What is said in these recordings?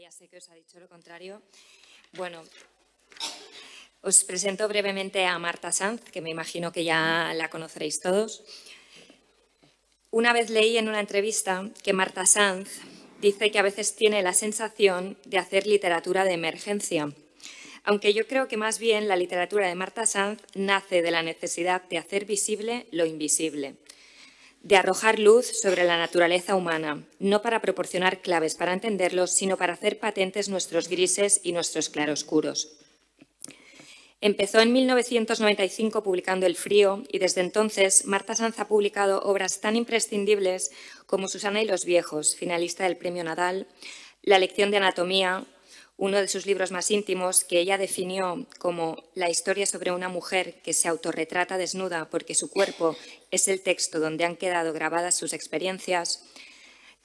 ya sé que os ha dicho lo contrario. Bueno, os presento brevemente a Marta Sanz, que me imagino que ya la conoceréis todos. Una vez leí en una entrevista que Marta Sanz dice que a veces tiene la sensación de hacer literatura de emergencia, aunque yo creo que más bien la literatura de Marta Sanz nace de la necesidad de hacer visible lo invisible, de arrojar luz sobre la naturaleza humana, no para proporcionar claves para entenderlos, sino para hacer patentes nuestros grises y nuestros claroscuros. Empezó en 1995 publicando El frío y desde entonces Marta Sanz ha publicado obras tan imprescindibles como Susana y los viejos, finalista del Premio Nadal, La lección de anatomía, uno de sus libros más íntimos que ella definió como la historia sobre una mujer que se autorretrata desnuda porque su cuerpo es el texto donde han quedado grabadas sus experiencias.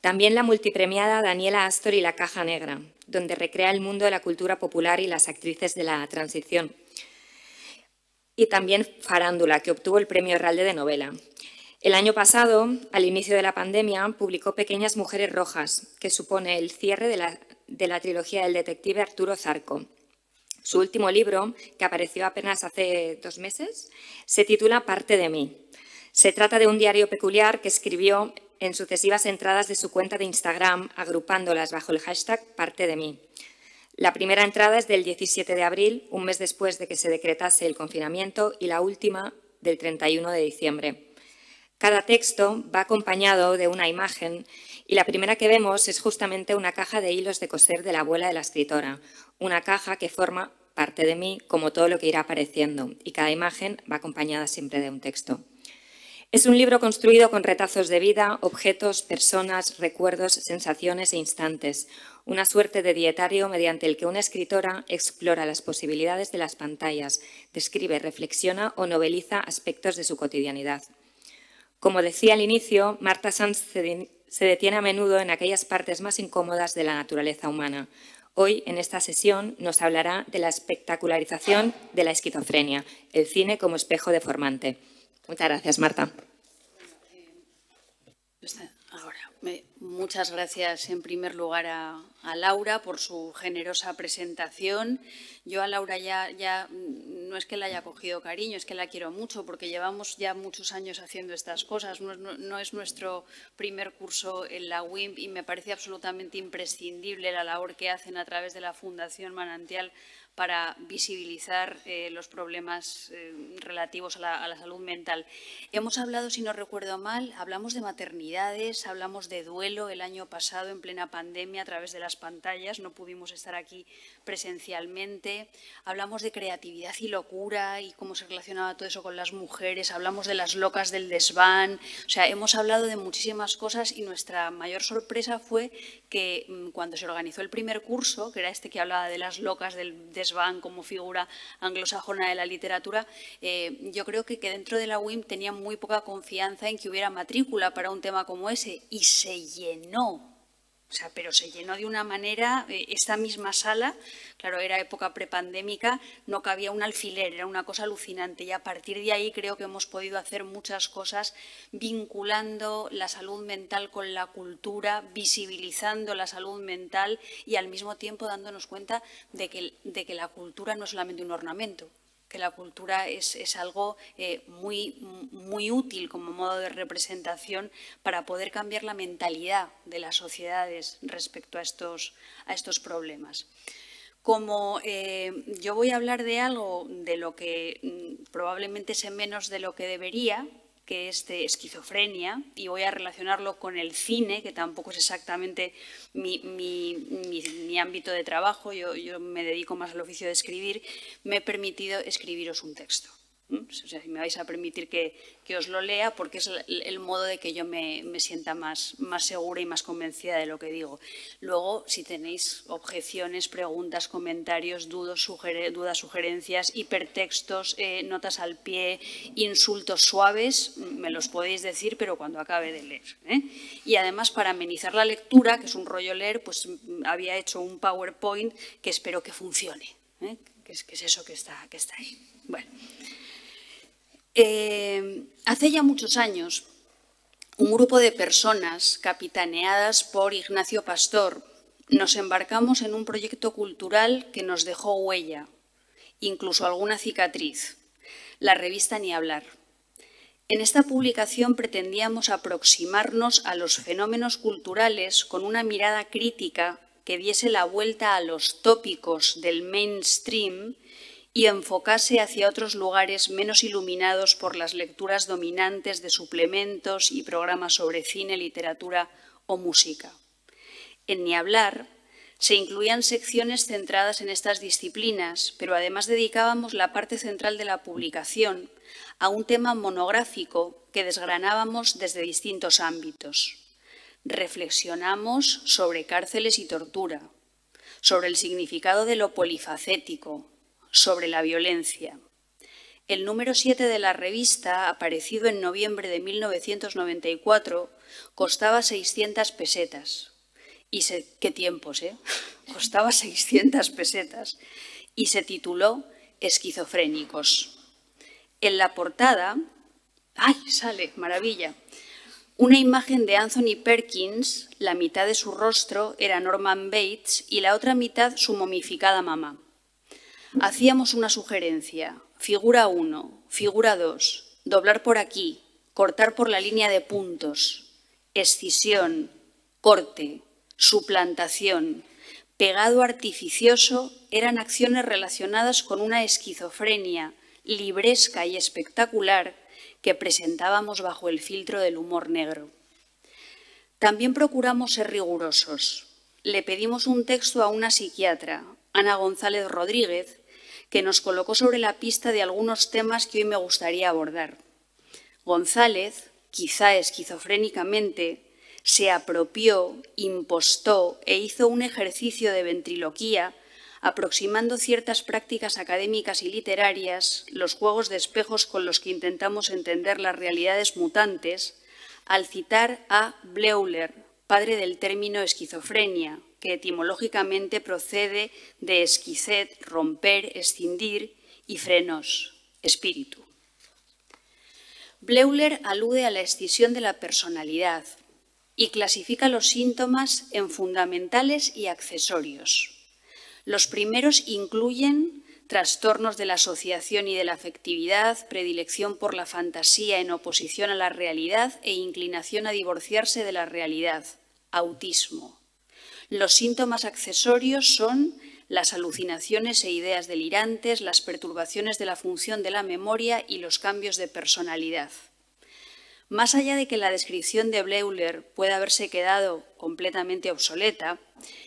También la multipremiada Daniela Astor y La caja negra, donde recrea el mundo de la cultura popular y las actrices de la transición. Y también Farándula, que obtuvo el Premio Herralde de novela. El año pasado, al inicio de la pandemia, publicó Pequeñas mujeres rojas, que supone el cierre de la trilogía del detective Arturo Zarco. Su último libro, que apareció apenas hace 2 meses, se titula Parte de mí. Se trata de un diario peculiar que escribió en sucesivas entradas de su cuenta de Instagram, agrupándolas bajo el hashtag Parte de mí. La primera entrada es del 17 de abril, un mes después de que se decretase el confinamiento, y la última del 31 de diciembre. Cada texto va acompañado de una imagen y la primera que vemos es justamente una caja de hilos de coser de la abuela de la escritora, una caja que forma parte de mí como todo lo que irá apareciendo y cada imagen va acompañada siempre de un texto. Es un libro construido con retazos de vida, objetos, personas, recuerdos, sensaciones e instantes, una suerte de dietario mediante el que una escritora explora las posibilidades de las pantallas, describe, reflexiona o noveliza aspectos de su cotidianidad. Como decía al inicio, Marta Sanz se detiene a menudo en aquellas partes más incómodas de la naturaleza humana. Hoy, en esta sesión, nos hablará de la espectacularización de la esquizofrenia, el cine como espejo deformante. Muchas gracias, Marta. Muchas gracias en primer lugar a Laura por su generosa presentación. Yo a Laura ya no es que la haya cogido cariño, es que la quiero mucho porque llevamos ya muchos años haciendo estas cosas. No es nuestro primer curso en la WIMP y me parece absolutamente imprescindible la labor que hacen a través de la Fundación Manantial para visibilizar los problemas relativos a la salud mental. Hemos hablado, si no recuerdo mal, hablamos de maternidades, hablamos de duelo el año pasado en plena pandemia a través de las pantallas, no pudimos estar aquí presencialmente, hablamos de creatividad y locura y cómo se relacionaba todo eso con las mujeres, hablamos de las locas del desván, o sea, hemos hablado de muchísimas cosas y nuestra mayor sorpresa fue que cuando se organizó el primer curso, que era este que hablaba de las locas del desván como figura anglosajona de la literatura, yo creo que dentro de la WIMP tenían muy poca confianza en que hubiera matrícula para un tema como ese y se llenó. O sea, pero se llenó de una manera, esta misma sala, claro, era época prepandémica, no cabía un alfiler, era una cosa alucinante. Y a partir de ahí creo que hemos podido hacer muchas cosas vinculando la salud mental con la cultura, visibilizando la salud mental y al mismo tiempo dándonos cuenta de que la cultura no es solamente un ornamento, que la cultura es algo muy útil como modo de representación para poder cambiar la mentalidad de las sociedades respecto a estos problemas. Como yo voy a hablar de algo de lo que probablemente sé menos de lo que debería, que es de esquizofrenia, y voy a relacionarlo con el cine, que tampoco es exactamente mi ámbito de trabajo, yo me dedico más al oficio de escribir, me he permitido escribiros un texto. O sea, si me vais a permitir que os lo lea, porque es el modo de que yo me sienta más segura y más convencida de lo que digo. Luego, si tenéis objeciones, preguntas, comentarios, dudas, sugerencias, hipertextos, notas al pie, insultos suaves, me los podéis decir, pero cuando acabe de leer. Y además, para amenizar la lectura, que es un rollo leer, pues había hecho un PowerPoint que espero que funcione, que es eso que está ahí. Bueno. Hace ya muchos años, un grupo de personas capitaneadas por Ignacio Pastor nos embarcamos en un proyecto cultural que nos dejó huella, incluso alguna cicatriz, la revista Ni hablar. En esta publicación pretendíamos aproximarnos a los fenómenos culturales con una mirada crítica que diese la vuelta a los tópicos del mainstream y enfocase hacia otros lugares menos iluminados por las lecturas dominantes de suplementos y programas sobre cine, literatura o música. En Ni hablar se incluían secciones centradas en estas disciplinas, pero además dedicábamos la parte central de la publicación a un tema monográfico que desgranábamos desde distintos ámbitos. Reflexionamos sobre cárceles y tortura, sobre el significado de lo polifacético, sobre la violencia. El número 7 de la revista, aparecido en noviembre de 1994, costaba 600 pesetas. ¡Qué tiempos, eh! Costaba 600 pesetas. Y se tituló Esquizofrénicos. En la portada, ¡ay, sale! ¡Maravilla! Una imagen de Anthony Perkins, la mitad de su rostro era Norman Bates y la otra mitad su momificada mamá. Hacíamos una sugerencia, figura 1, figura 2, doblar por aquí, cortar por la línea de puntos, escisión, corte, suplantación, pegado artificioso eran acciones relacionadas con una esquizofrenia libresca y espectacular que presentábamos bajo el filtro del humor negro. También procuramos ser rigurosos. Le pedimos un texto a una psiquiatra, Ana González Rodríguez, que nos colocó sobre la pista de algunos temas que hoy me gustaría abordar. González, quizá esquizofrénicamente, se apropió, impostó e hizo un ejercicio de ventriloquía aproximando ciertas prácticas académicas y literarias, los juegos de espejos con los que intentamos entender las realidades mutantes, al citar a Bleuler, padre del término esquizofrenia, que etimológicamente procede de esquizet, romper, escindir, y frenos, espíritu. Bleuler alude a la escisión de la personalidad y clasifica los síntomas en fundamentales y accesorios. Los primeros incluyen trastornos de la asociación y de la afectividad, predilección por la fantasía en oposición a la realidad e inclinación a divorciarse de la realidad, autismo. Los síntomas accesorios son las alucinaciones e ideas delirantes, las perturbaciones de la función de la memoria y los cambios de personalidad. Más allá de que la descripción de Bleuler pueda haberse quedado completamente obsoleta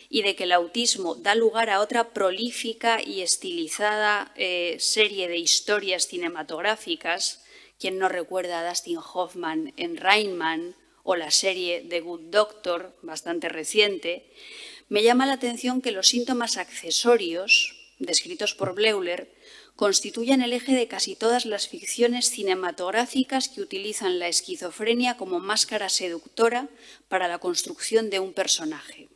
y de que el autismo da lugar a otra prolífica y estilizada serie de historias cinematográficas, quien no recuerda a Dustin Hoffman en Rain Man o la serie The Good Doctor, bastante reciente, me llama la atención que los síntomas accesorios, descritos por Bleuler, constituyen el eje de casi todas las ficciones cinematográficas que utilizan la esquizofrenia como máscara seductora para la construcción de un personaje.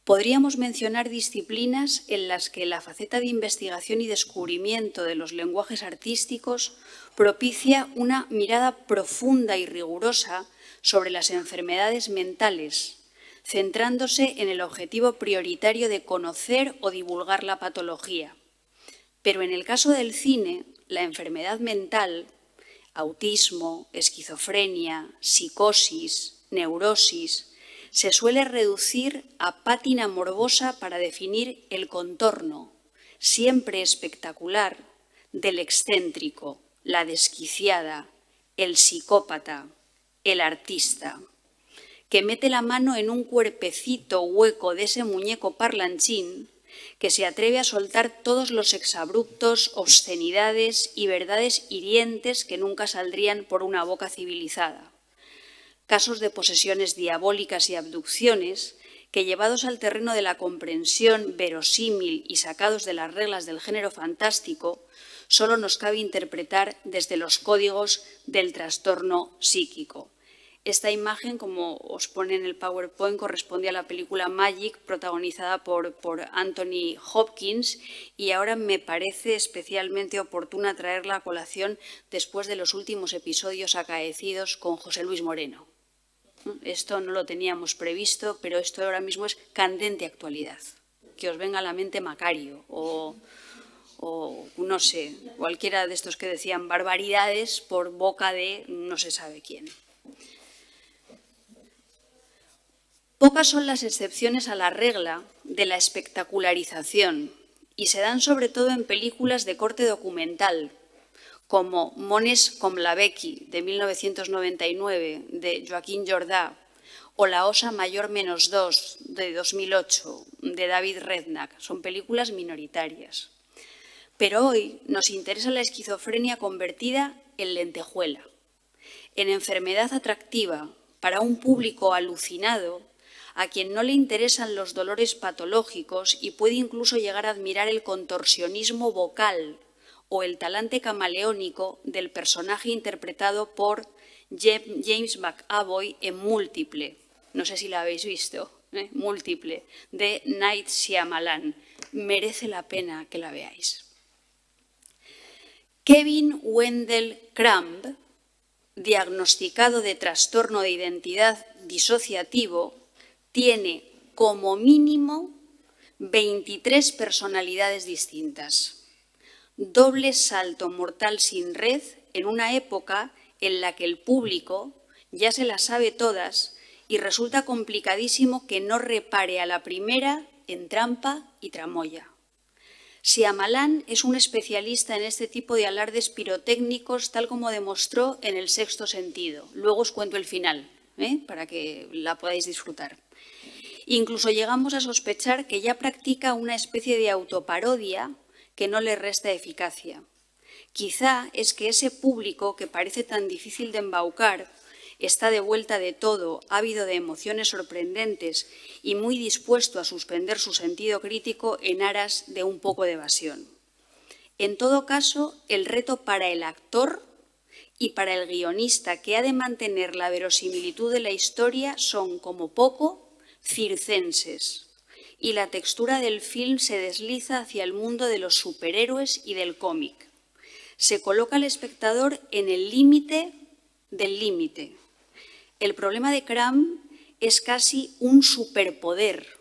Podríamos mencionar disciplinas en las que la faceta de investigación y descubrimiento de los lenguajes artísticos propicia una mirada profunda y rigurosa sobre las enfermedades mentales, centrándose en el objetivo prioritario de conocer o divulgar la patología. Pero en el caso del cine, la enfermedad mental, autismo, esquizofrenia, psicosis, neurosis, se suele reducir a pátina morbosa para definir el contorno, siempre espectacular, del excéntrico, la desquiciada, el psicópata, el artista, que mete la mano en un cuerpecito hueco de ese muñeco parlanchín que se atreve a soltar todos los exabruptos, obscenidades y verdades hirientes que nunca saldrían por una boca civilizada. Casos de posesiones diabólicas y abducciones que, llevados al terreno de la comprensión verosímil y sacados de las reglas del género fantástico, solo nos cabe interpretar desde los códigos del trastorno psíquico. Esta imagen, como os pone en el PowerPoint, corresponde a la película Magic, protagonizada por Anthony Hopkins, y ahora me parece especialmente oportuna traerla a colación después de los últimos episodios acaecidos con José Luis Moreno. Esto no lo teníamos previsto, pero esto ahora mismo es candente actualidad. Que os venga a la mente Macario o no sé, cualquiera de estos que decían barbaridades por boca de no se sabe quién. Pocas son las excepciones a la regla de la espectacularización y se dan sobre todo en películas de corte documental, como Mones com la Becky, de 1999, de Joaquín Jordà, o La Osa Mayor -2, de 2008, de David Redknapp. Son películas minoritarias. Pero hoy nos interesa la esquizofrenia convertida en lentejuela, en enfermedad atractiva para un público alucinado a quien no le interesan los dolores patológicos y puede incluso llegar a admirar el contorsionismo vocal o el talante camaleónico del personaje interpretado por James McAvoy en Múltiple. No sé si la habéis visto, Múltiple, de Night Shyamalan. Merece la pena que la veáis. Kevin Wendell Crumb, diagnosticado de trastorno de identidad disociativo, tiene como mínimo 23 personalidades distintas. Doble salto mortal sin red en una época en la que el público ya se las sabe todas y resulta complicadísimo que no repare a la primera en trampa y tramoya. Shyamalan es un especialista en este tipo de alardes pirotécnicos, tal como demostró en El Sexto Sentido. Luego os cuento el final, para que la podáis disfrutar. Incluso llegamos a sospechar que ya practica una especie de autoparodia que no le resta eficacia. Quizá es que ese público que parece tan difícil de embaucar está de vuelta de todo, ávido de emociones sorprendentes y muy dispuesto a suspender su sentido crítico en aras de un poco de evasión. En todo caso, el reto para el actor y para el guionista, que ha de mantener la verosimilitud de la historia, son, como poco, circenses. Y la textura del film se desliza hacia el mundo de los superhéroes y del cómic. Se coloca al espectador en el límite del límite. El problema de Crumb es casi un superpoder,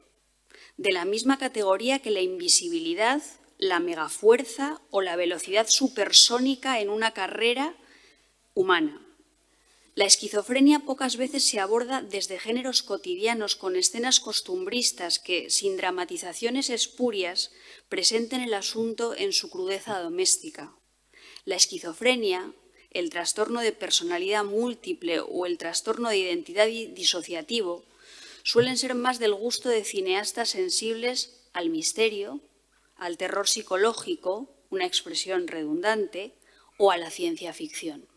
de la misma categoría que la invisibilidad, la megafuerza o la velocidad supersónica en una carrera humana. La esquizofrenia pocas veces se aborda desde géneros cotidianos con escenas costumbristas que, sin dramatizaciones espurias, presenten el asunto en su crudeza doméstica. La esquizofrenia, el trastorno de personalidad múltiple o el trastorno de identidad disociativo suelen ser más del gusto de cineastas sensibles al misterio, al terror psicológico, una expresión redundante, o a la ciencia ficción.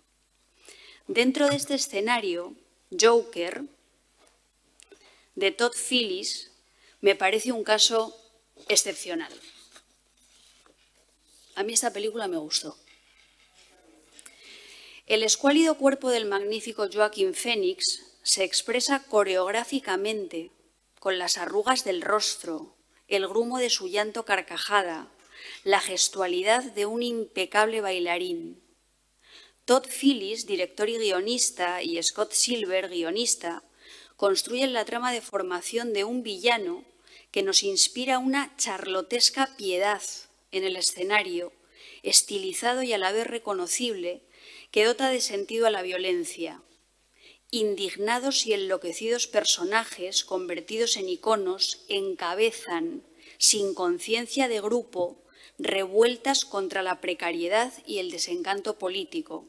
Dentro de este escenario, Joker, de Todd Phillips, me parece un caso excepcional. A mí esta película me gustó. El escuálido cuerpo del magnífico Joaquin Phoenix se expresa coreográficamente con las arrugas del rostro, el grumo de su llanto carcajada, la gestualidad de un impecable bailarín. Todd Phillips, director y guionista, y Scott Silver, guionista, construyen la trama de formación de un villano que nos inspira una charlotesca piedad en el escenario, estilizado y a la vez reconocible, que dota de sentido a la violencia. Indignados y enloquecidos personajes, convertidos en iconos, encabezan, sin conciencia de grupo, revueltas contra la precariedad y el desencanto político.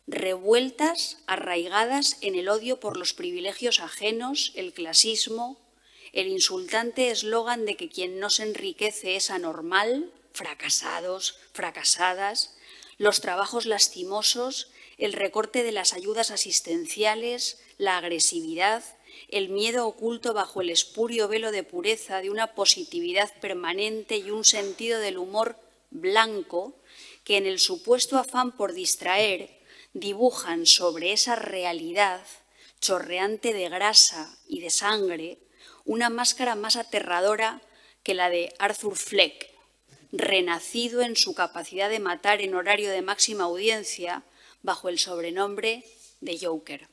Revueltas arraigadas en el odio por los privilegios ajenos, el clasismo, el insultante eslogan de que quien no se enriquece es anormal, fracasados, fracasadas, los trabajos lastimosos, el recorte de las ayudas asistenciales, la agresividad, el miedo oculto bajo el espurio velo de pureza de una positividad permanente y un sentido del humor blanco que en el supuesto afán por distraer dibujan sobre esa realidad chorreante de grasa y de sangre una máscara más aterradora que la de Arthur Fleck, renacido en su capacidad de matar en horario de máxima audiencia bajo el sobrenombre de Joker.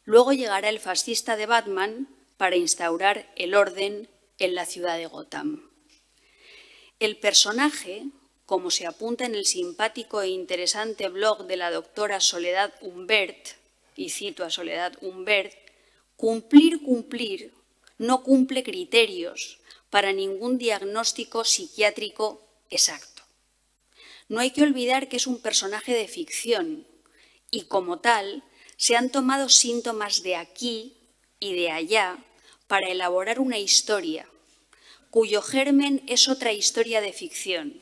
Luego llegará el fascista de Batman para instaurar el orden en la ciudad de Gotham. El personaje, como se apunta en el simpático e interesante blog de la doctora Soledad Humbert, y cito a Soledad Humbert, cumplir, no cumple criterios para ningún diagnóstico psiquiátrico exacto. No hay que olvidar que es un personaje de ficción y, como tal, se han tomado síntomas de aquí y de allá para elaborar una historia, cuyo germen es otra historia de ficción.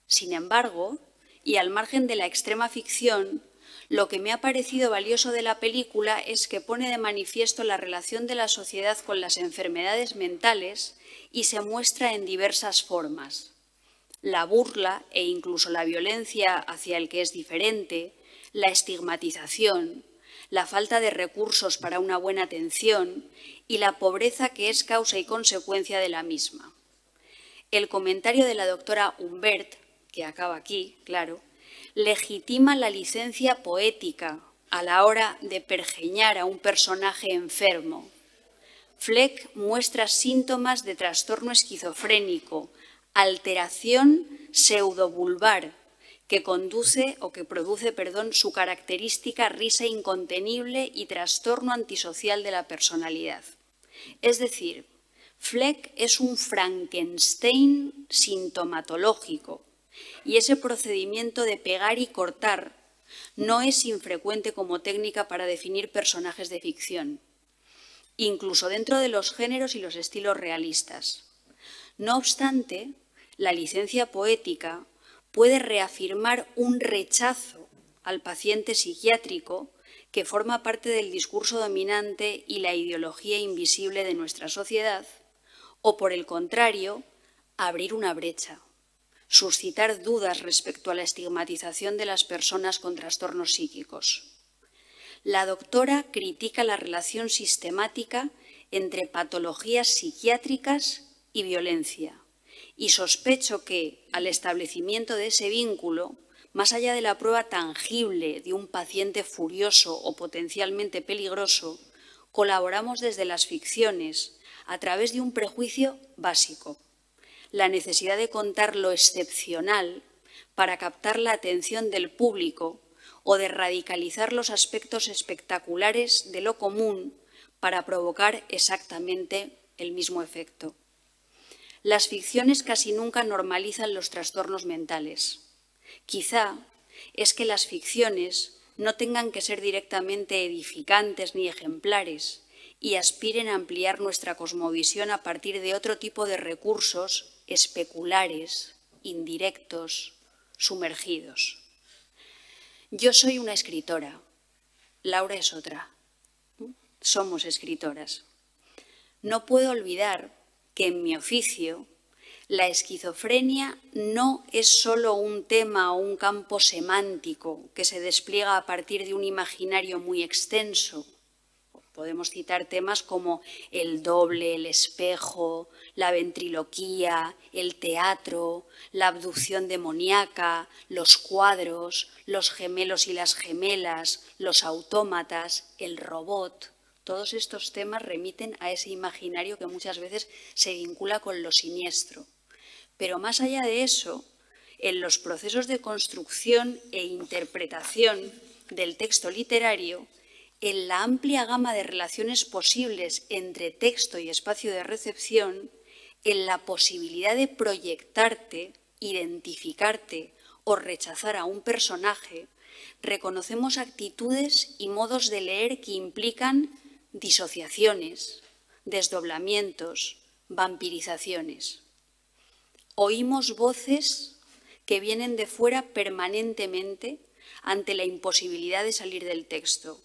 Sin embargo, y al margen de la extrema ficción, lo que me ha parecido valioso de la película es que pone de manifiesto la relación de la sociedad con las enfermedades mentales y se muestra en diversas formas. La burla e incluso la violencia hacia el que es diferente, la estigmatización, la falta de recursos para una buena atención y la pobreza que es causa y consecuencia de la misma. El comentario de la doctora Humbert, que acaba aquí, claro, legitima la licencia poética a la hora de pergeñar a un personaje enfermo. Fleck muestra síntomas de trastorno esquizofrénico, alteración pseudovulvar, que produce su característica risa incontenible y trastorno antisocial de la personalidad. Es decir, Fleck es un Frankenstein sintomatológico y ese procedimiento de pegar y cortar no es infrecuente como técnica para definir personajes de ficción, incluso dentro de los géneros y los estilos realistas. No obstante, la licencia poética puede reafirmar un rechazo al paciente psiquiátrico que forma parte del discurso dominante y la ideología invisible de nuestra sociedad, o por el contrario, abrir una brecha, suscitar dudas respecto a la estigmatización de las personas con trastornos psíquicos. La doctora critica la relación sistemática entre patologías psiquiátricas y violencia, y sospecho que, al establecimiento de ese vínculo, más allá de la prueba tangible de un paciente furioso o potencialmente peligroso, colaboramos desde las ficciones a través de un prejuicio básico: la necesidad de contar lo excepcional para captar la atención del público o de radicalizar los aspectos espectaculares de lo común para provocar exactamente el mismo efecto. Las ficciones casi nunca normalizan los trastornos mentales. Quizá es que las ficciones no tengan que ser directamente edificantes ni ejemplares y aspiren a ampliar nuestra cosmovisión a partir de otro tipo de recursos especulares, indirectos, sumergidos. Yo soy una escritora, Laura es otra. Somos escritoras. No puedo olvidar que en mi oficio la esquizofrenia no es solo un tema o un campo semántico que se despliega a partir de un imaginario muy extenso. Podemos citar temas como el doble, el espejo, la ventriloquía, el teatro, la abducción demoníaca, los cuadros, los gemelos y las gemelas, los autómatas, el robot. Todos estos temas remiten a ese imaginario que muchas veces se vincula con lo siniestro. Pero más allá de eso, en los procesos de construcción e interpretación del texto literario, en la amplia gama de relaciones posibles entre texto y espacio de recepción, en la posibilidad de proyectarte, identificarte o rechazar a un personaje, reconocemos actitudes y modos de leer que implican disociaciones, desdoblamientos, vampirizaciones. Oímos voces que vienen de fuera permanentemente ante la imposibilidad de salir del texto.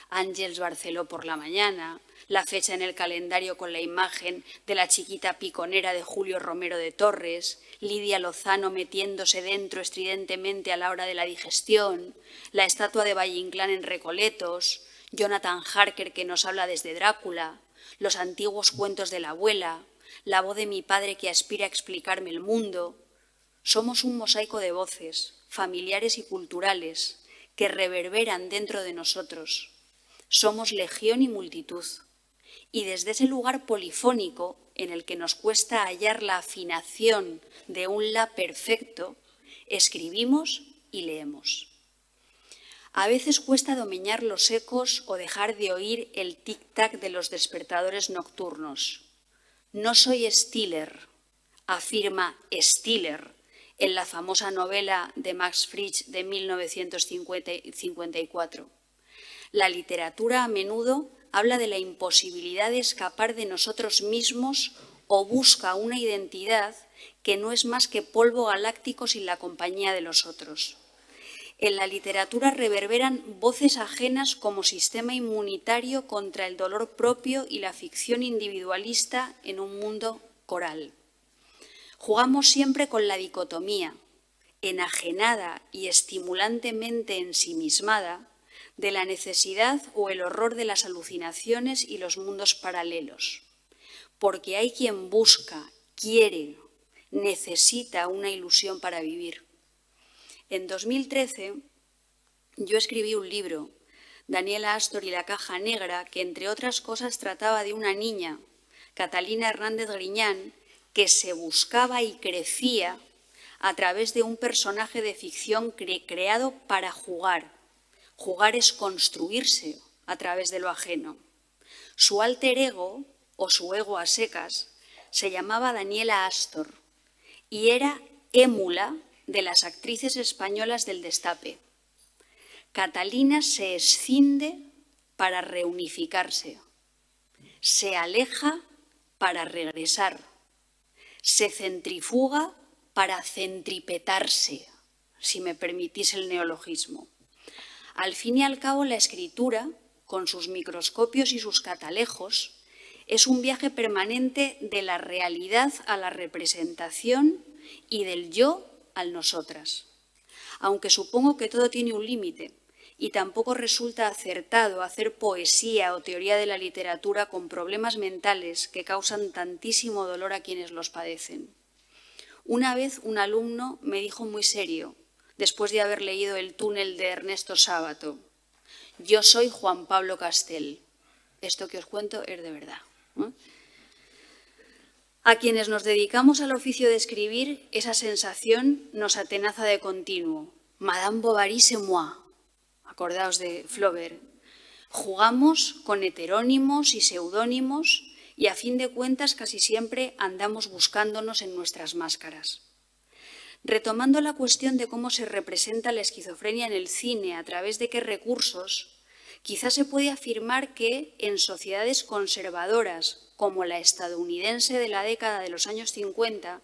Ángels Barceló por la mañana, la fecha en el calendario con la imagen de la chiquita piconera de Julio Romero de Torres, Lidia Lozano metiéndose dentro estridentemente a la hora de la digestión, la estatua de Valle Inclán en Recoletos, Jonathan Harker que nos habla desde Drácula, los antiguos cuentos de la abuela, la voz de mi padre que aspira a explicarme el mundo. Somos un mosaico de voces, familiares y culturales, que reverberan dentro de nosotros. somos legión y multitud. Y desde ese lugar polifónico, en el que nos cuesta hallar la afinación de un la perfecto, escribimos y leemos. A veces cuesta domeñar los ecos o dejar de oír el tic-tac de los despertadores nocturnos. No soy Stiller, afirma Stiller en la famosa novela de Max Frisch de 1954. La literatura a menudo habla de la imposibilidad de escapar de nosotros mismos o busca una identidad que no es más que polvo galáctico sin la compañía de los otros. En la literatura reverberan voces ajenas como sistema inmunitario contra el dolor propio y la ficción individualista en un mundo coral. Jugamos siempre con la dicotomía, enajenada y estimulantemente ensimismada, de la necesidad o el horror de las alucinaciones y los mundos paralelos. Porque hay quien busca, quiere, necesita una ilusión para vivir. En 2013 yo escribí un libro, Daniela Astor y la caja negra, que entre otras cosas trataba de una niña, Catalina Hernández Griñán, que se buscaba y crecía a través de un personaje de ficción creado para jugar. Jugar es construirse a través de lo ajeno. Su alter ego, o su ego a secas, se llamaba Daniela Astor y era émula de las actrices españolas del Destape. Catalina se escinde para reunificarse, se aleja para regresar, se centrifuga para centripetarse, si me permitís el neologismo. Al fin y al cabo, la escritura, con sus microscopios y sus catalejos, es un viaje permanente de la realidad a la representación y del yo al nosotras. Aunque supongo que todo tiene un límite y tampoco resulta acertado hacer poesía o teoría de la literatura con problemas mentales que causan tantísimo dolor a quienes los padecen. Una vez un alumno me dijo muy serio, después de haber leído El túnel de Ernesto Sábato: yo soy Juan Pablo Castel. Esto que os cuento es de verdad, ¿no? A quienes nos dedicamos al oficio de escribir, esa sensación nos atenaza de continuo. Madame Bovary c'est moi. Acordaos de Flaubert. Jugamos con heterónimos y seudónimos y a fin de cuentas casi siempre andamos buscándonos en nuestras máscaras. Retomando la cuestión de cómo se representa la esquizofrenia en el cine, a través de qué recursos, quizás se puede afirmar que en sociedades conservadoras como la estadounidense de la década de los años 50,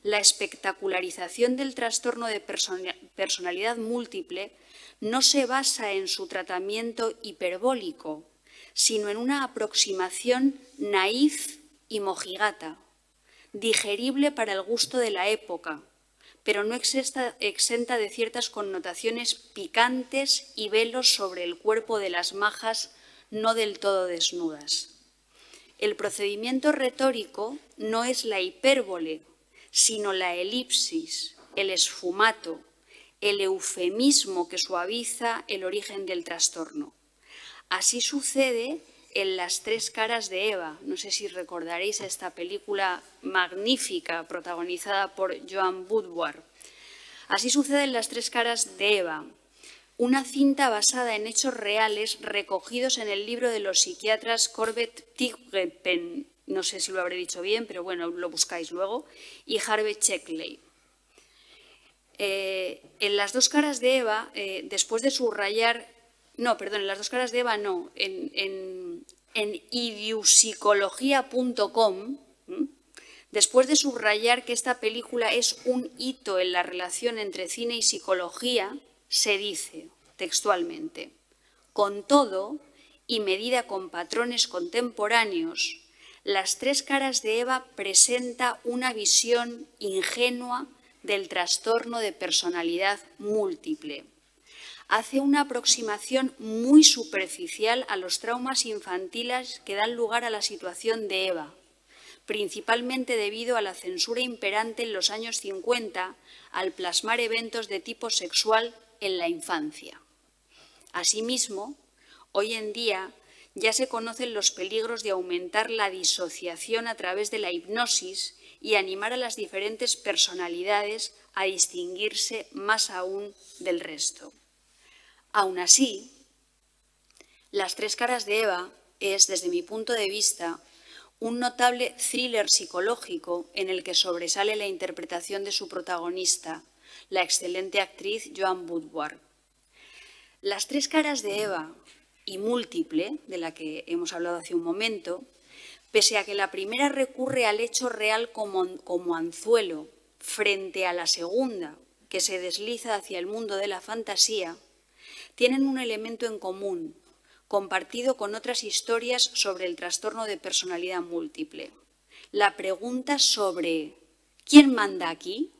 la espectacularización del trastorno de personalidad múltiple no se basa en su tratamiento hiperbólico, sino en una aproximación naif y mojigata, digerible para el gusto de la época, pero no exenta de ciertas connotaciones picantes y velos sobre el cuerpo de las majas no del todo desnudas. El procedimiento retórico no es la hipérbole, sino la elipsis, el esfumato, el eufemismo que suaviza el origen del trastorno. Así sucede en Las tres caras de Eva. No sé si recordaréis esta película magnífica protagonizada por Joan Woodward. Así sucede en Las tres caras de Eva, una cinta basada en hechos reales recogidos en el libro de los psiquiatras Corbett Tigpen, no sé si lo habré dicho bien, pero bueno, lo buscáis luego, y Harvey Checkley. En Las dos caras de Eva, después de subrayar, no, perdón, en Las dos caras de Eva no, en idiopsicología.com, después de subrayar que esta película es un hito en la relación entre cine y psicología, se dice textualmente: con todo, y medida con patrones contemporáneos, Las tres caras de Eva presenta una visión ingenua del trastorno de personalidad múltiple. Hace una aproximación muy superficial a los traumas infantiles que dan lugar a la situación de Eva, principalmente debido a la censura imperante en los años 50 al plasmar eventos de tipo sexual en la infancia. Asimismo, Hoy en día ya se conocen los peligros de aumentar la disociación a través de la hipnosis y animar a las diferentes personalidades a distinguirse más aún del resto. Aún así, Las tres caras de Eva es, desde mi punto de vista, un notable thriller psicológico en el que sobresale la interpretación de su protagonista, la excelente actriz Joan Woodward. Las tres caras de Eva y Múltiple, de la que hemos hablado hace un momento, pese a que la primera recurre al hecho real como anzuelo frente a la segunda, que se desliza hacia el mundo de la fantasía, tienen un elemento en común, compartido con otras historias sobre el trastorno de personalidad múltiple. La pregunta sobre ¿quién manda aquí?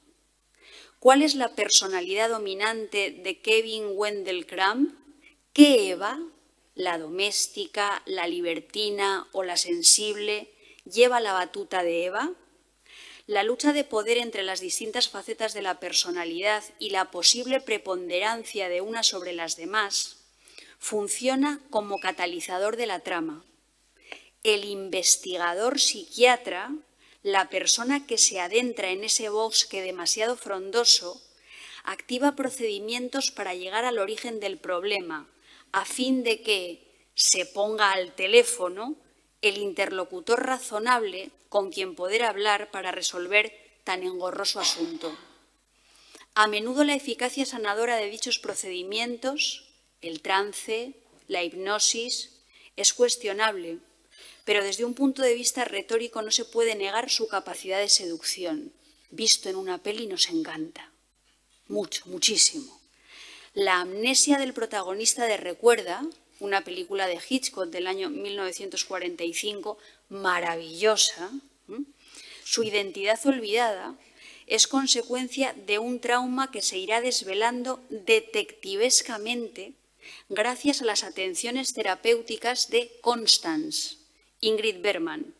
¿Cuál es la personalidad dominante de Kevin Wendell Crumb? ¿Qué Eva, la doméstica, la libertina o la sensible, lleva la batuta de Eva? La lucha de poder entre las distintas facetas de la personalidad y la posible preponderancia de una sobre las demás funciona como catalizador de la trama. El investigador psiquiatra, la persona que se adentra en ese bosque demasiado frondoso, activa procedimientos para llegar al origen del problema, a fin de que se ponga al teléfono el interlocutor razonable con quien poder hablar para resolver tan engorroso asunto. A menudo la eficacia sanadora de dichos procedimientos, el trance, la hipnosis, es cuestionable, pero desde un punto de vista retórico no se puede negar su capacidad de seducción. Visto en una peli nos encanta, mucho, muchísimo. La amnesia del protagonista de Recuerda, una película de Hitchcock del año 1945, maravillosa, su identidad olvidada, es consecuencia de un trauma que se irá desvelando detectivescamente gracias a las atenciones terapéuticas de Constance, Ingrid Bergman,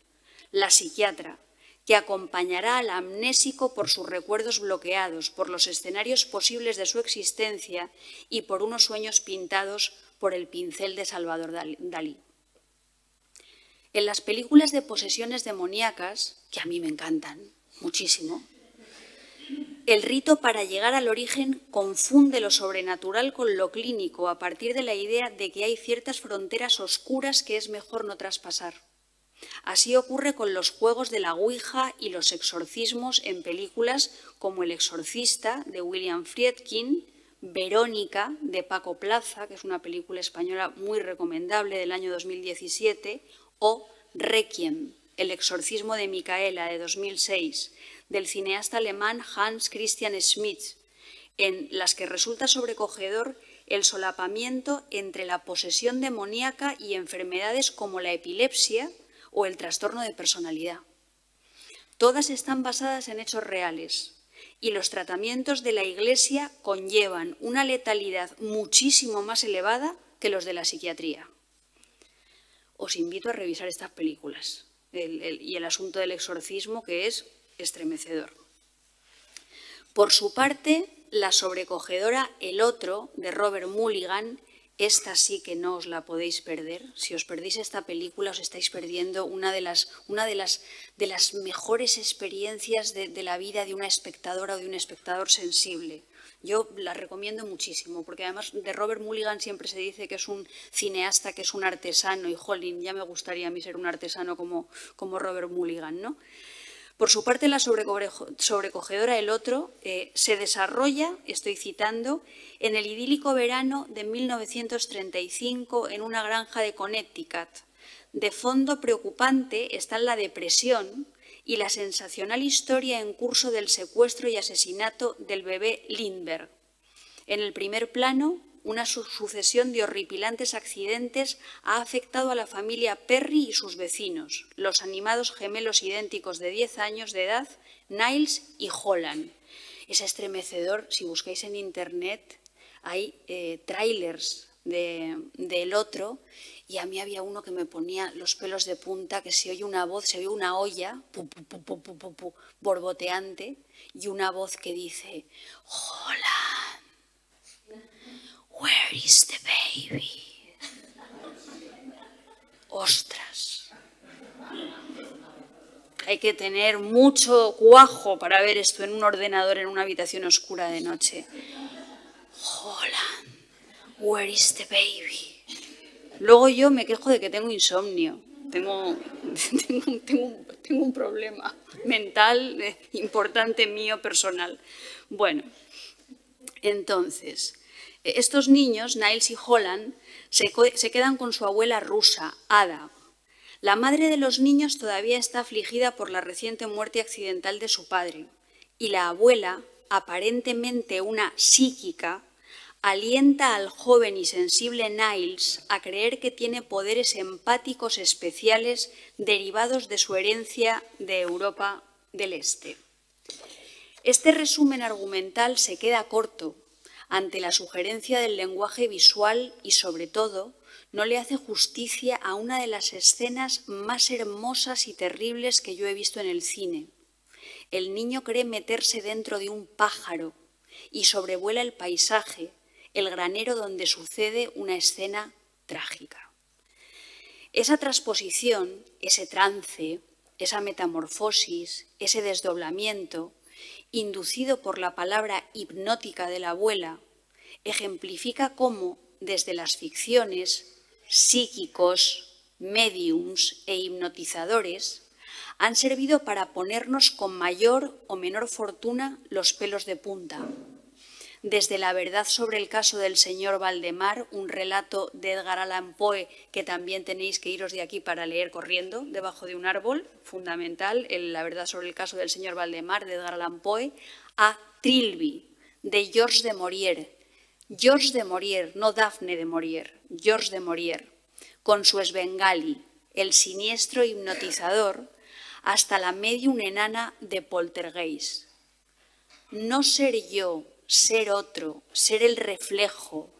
la psiquiatra, que acompañará al amnésico por sus recuerdos bloqueados, por los escenarios posibles de su existencia y por unos sueños pintados por el pincel de Salvador Dalí. En las películas de posesiones demoníacas, que a mí me encantan muchísimo, el rito para llegar al origen confunde lo sobrenatural con lo clínico a partir de la idea de que hay ciertas fronteras oscuras que es mejor no traspasar. Así ocurre con los juegos de la Ouija y los exorcismos en películas como El exorcista, de William Friedkin, Verónica, de Paco Plaza, que es una película española muy recomendable del año 2017, o Requiem, El exorcismo de Micaela, de 2006, del cineasta alemán Hans Christian Schmidt, en las que resulta sobrecogedor el solapamiento entre la posesión demoníaca y enfermedades como la epilepsia o el trastorno de personalidad. Todas están basadas en hechos reales y los tratamientos de la Iglesia conllevan una letalidad muchísimo más elevada que los de la psiquiatría. Os invito a revisar estas películas y el asunto del exorcismo, que es estremecedor. Por su parte, la sobrecogedora El otro, de Robert Mulligan, esta sí que no os la podéis perder. Si os perdéis esta película, os estáis perdiendo una de las mejores experiencias de la vida de una espectadora o de un espectador sensible. Yo la recomiendo muchísimo, porque además de Robert Mulligan siempre se dice que es un cineasta, que es un artesano, y jolín, ya me gustaría a mí ser un artesano como Robert Mulligan, ¿no? Por su parte, la sobrecogedora El otro se desarrolla, estoy citando, en el idílico verano de 1935 en una granja de Connecticut. De fondo preocupante están la depresión y la sensacional historia en curso del secuestro y asesinato del bebé Lindbergh. En el primer plano, una sucesión de horripilantes accidentes ha afectado a la familia Perry y sus vecinos, los animados gemelos idénticos de 10 años de edad, Niles y Holland. Es estremecedor, si buscáis en internet, hay trailers del otro, y a mí había uno que me ponía los pelos de punta, que se oye una voz, se oye una olla borboteante, y una voz que dice, Holland, where is the baby? que tener mucho cuajo para ver esto en un ordenador en una habitación oscura de noche. Holland, where is the baby? Luego yo me quejo de que tengo insomnio. Tengo un problema mental importante mío personal. Bueno, entonces, estos niños, Niles y Holland, se quedan con su abuela rusa, Ada. La madre de los niños todavía está afligida por la reciente muerte accidental de su padre y la abuela, aparentemente una psíquica, alienta al joven y sensible Niles a creer que tiene poderes empáticos especiales derivados de su herencia de Europa del Este. Este resumen argumental se queda corto ante la sugerencia del lenguaje visual y, sobre todo, no le hace justicia a una de las escenas más hermosas y terribles que yo he visto en el cine. El niño cree meterse dentro de un pájaro y sobrevuela el paisaje, el granero donde sucede una escena trágica. Esa transposición, ese trance, esa metamorfosis, ese desdoblamiento, inducido por la palabra hipnótica de la abuela, ejemplifica cómo, desde las ficciones, psíquicos, médiums e hipnotizadores han servido para ponernos con mayor o menor fortuna los pelos de punta. Desde La verdad sobre el caso del señor Valdemar, un relato de Edgar Allan Poe que también tenéis que iros de aquí para leer corriendo, debajo de un árbol, fundamental, La verdad sobre el caso del señor Valdemar de Edgar Allan Poe, a Trilby, de Georges de Maurier. Georges de Maurier, no Daphne de Maurier, Georges de Maurier, con su Svengali, el siniestro hipnotizador, hasta la medium enana de Poltergeist. No ser yo, ser otro, ser el reflejo,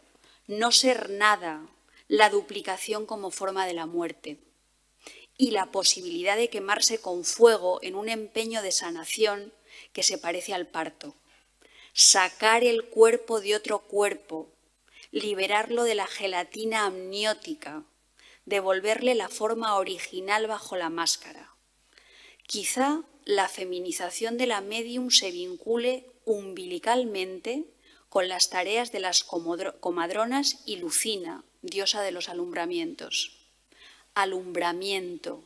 no ser nada, la duplicación como forma de la muerte y la posibilidad de quemarse con fuego en un empeño de sanación que se parece al parto. Sacar el cuerpo de otro cuerpo, liberarlo de la gelatina amniótica, devolverle la forma original bajo la máscara. Quizá la feminización de la médium se vincule umbilicalmente con las tareas de las comadronas y Lucina, diosa de los alumbramientos. Alumbramiento,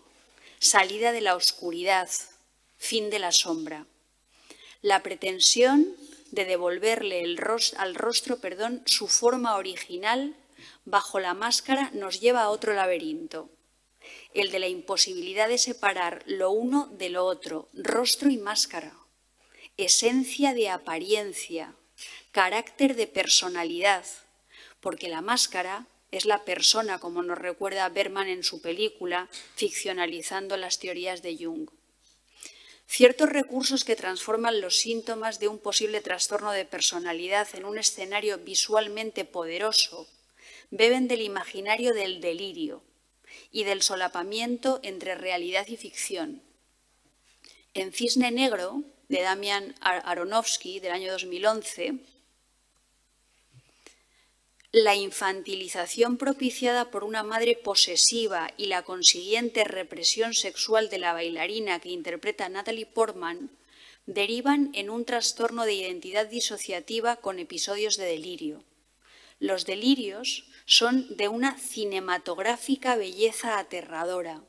salida de la oscuridad, fin de la sombra. La pretensión de devolverle al rostro su forma original bajo la máscara nos lleva a otro laberinto, el de la imposibilidad de separar lo uno de lo otro, rostro y máscara, esencia de apariencia, carácter de personalidad, porque la máscara es la persona, como nos recuerda Bergman en su película, ficcionalizando las teorías de Jung. Ciertos recursos que transforman los síntomas de un posible trastorno de personalidad en un escenario visualmente poderoso beben del imaginario del delirio y del solapamiento entre realidad y ficción. En Cisne Negro, de Damian Aronofsky, del año 2011, la infantilización propiciada por una madre posesiva y la consiguiente represión sexual de la bailarina que interpreta Natalie Portman derivan en un trastorno de identidad disociativa con episodios de delirio. Los delirios son de una cinematográfica belleza aterradora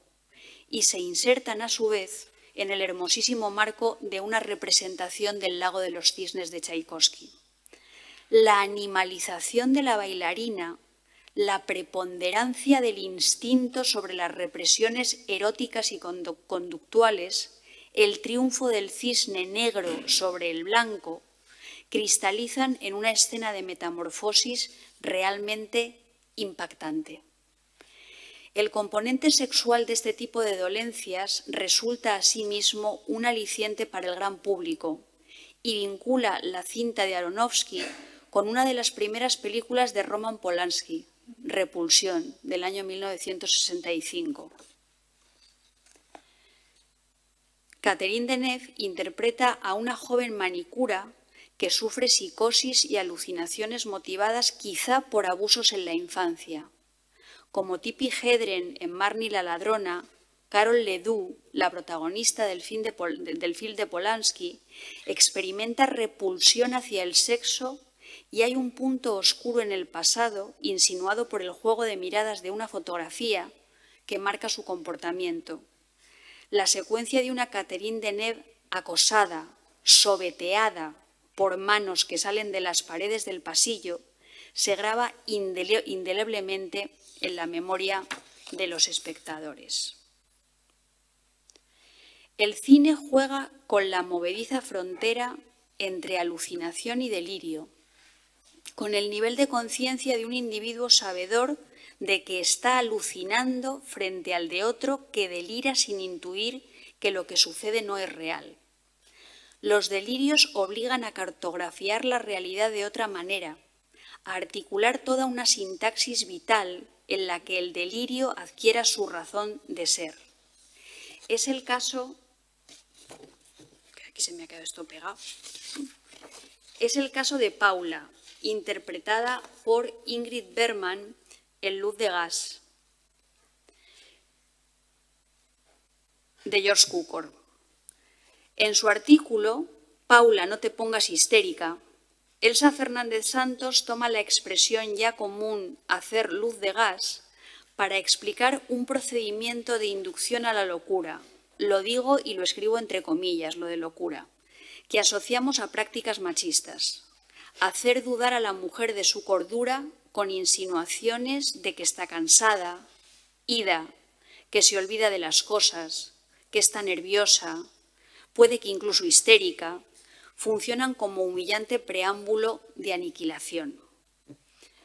y se insertan a su vez en el hermosísimo marco de una representación del Lago de los Cisnes de Tchaikovsky. La animalización de la bailarina, la preponderancia del instinto sobre las represiones eróticas y conductuales, el triunfo del cisne negro sobre el blanco, cristalizan en una escena de metamorfosis realmente impactante. El componente sexual de este tipo de dolencias resulta asimismo un aliciente para el gran público y vincula la cinta de Aronofsky con una de las primeras películas de Roman Polanski, Repulsión, del año 1965. Catherine Deneuve interpreta a una joven manicura que sufre psicosis y alucinaciones motivadas quizá por abusos en la infancia. Como Tippi Hedren en Marnie la ladrona Carol Ledoux, la protagonista del film de Polanski, experimenta repulsión hacia el sexo y hay un punto oscuro en el pasado, insinuado por el juego de miradas de una fotografía, que marca su comportamiento. La secuencia de una Catherine Deneuve acosada, sobeteada por manos que salen de las paredes del pasillo, se graba indeleblemente en la memoria de los espectadores. El cine juega con la movediza frontera entre alucinación y delirio, con el nivel de conciencia de un individuo sabedor de que está alucinando frente al de otro que delira sin intuir que lo que sucede no es real. Los delirios obligan a cartografiar la realidad de otra manera, a articular toda una sintaxis vital en la que el delirio adquiera su razón de ser. Es el caso... Aquí se me ha quedado esto pegado. Es el caso de Paula, interpretada por Ingrid Bergman en Luz de gas, de George Cukor. En su artículo, Paula, no te pongas histérica, Elsa Fernández Santos toma la expresión ya común hacer luz de gas para explicar un procedimiento de inducción a la locura, lo digo y lo escribo entre comillas, lo de locura, que asociamos a prácticas machistas. Hacer dudar a la mujer de su cordura con insinuaciones de que está cansada, ida, que se olvida de las cosas, que está nerviosa, puede que incluso histérica, funcionan como humillante preámbulo de aniquilación.